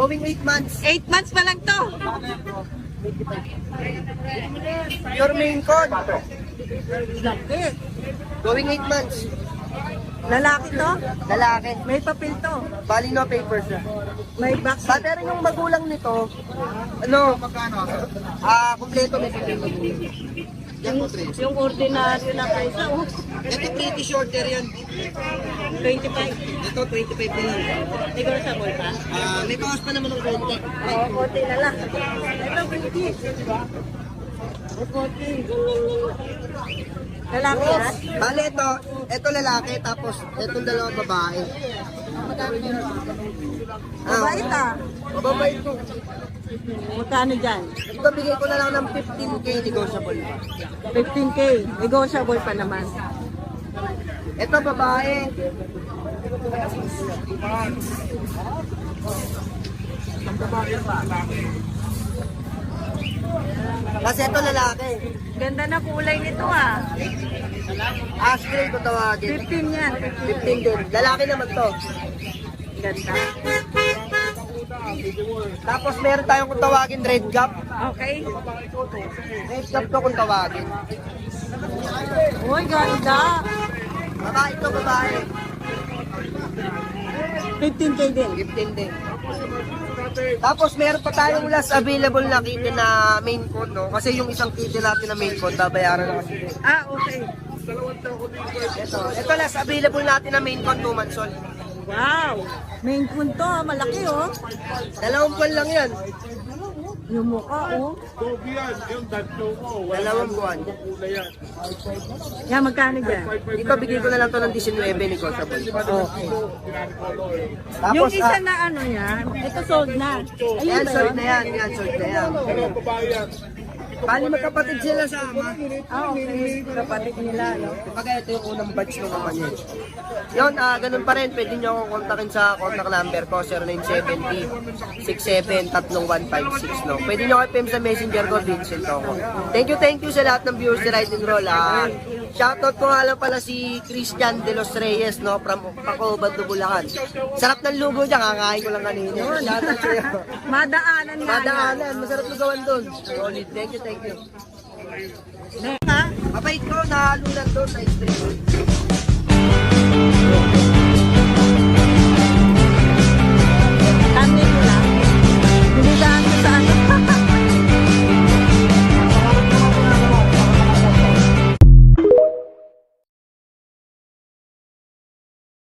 Going 8 months. 8 months pa lang to. Your main con. Laki. Going 8 months. Lalaki to? Lalaki. May papel to. Bali no papers na. May box. Pero yung magulang nito, kumpleto may papel. Yung ordinaryo na kaysa, oh. Ito pretty shorter yan. 25. Ito 25 na lang. Negotiable pa? May bawas pa naman ng konti. Oo, konti na lang. Ito, pretty. Konti. Lalaki yan? Bali ito lalaki tapos itong dalawang babae. Mabait ah. Mababait ko. Magkano dyan? Ito bigay ko na lang ng 15k negotiable. 15K. Negotiable pa naman. Ito babae. Kasi ito lalaki. Ganda na kulay nito ah. Ash gray ko tawagin. 15 yan. 15 din. Lalaki naman to. Ganda. Tapos meron tayong kung tawagin red cap. Okay. Red cap to kung tawagin. Uy, ganda. Babae to babae. 15K din. 15 din. Tapos meron pa tayong last available na kitten na main code, no? Kasi yung isang kitten natin na main code, babayaran na kasi. Ah, okay. Ito last available natin na main code, 2 months old. Wow. Main punto, malaki oh. 2 buwan lang yan. Yung mukha oh. 2 buwan. Yan, magkano dyan? Dito bigay ko na lang to ng 19 negotiable. Okay. Tapos, Yung isa na ano yan, ito sold na. Ayun yan, ba sold yun? na yan, sold na yan. Bali magkapatid sila sa ama. Ah, okay. Kapatid nila, no? Kumbaga ito yung unang batch ng ama niya. Yun, ganun pa rin. Pwede nyo akong kontakin sa contact number ko, 0970-67-31156, no? Pwede nyo kayo PM sa messenger ko, Vincent ako. Thank you sa lahat ng viewers ni Ride and Roll, Shoutout ko nga lang pala si Christian De Los Reyes, no? From Pacoban to Bulacan. Sarap ng lugo dyan, kakain ko lang kanina. Shoutout sa'yo. Madaanan nga. Madaanan, masarap lugawan doon. Solid, thank you. Ha? Mabait ko, nahalunan doon sa street.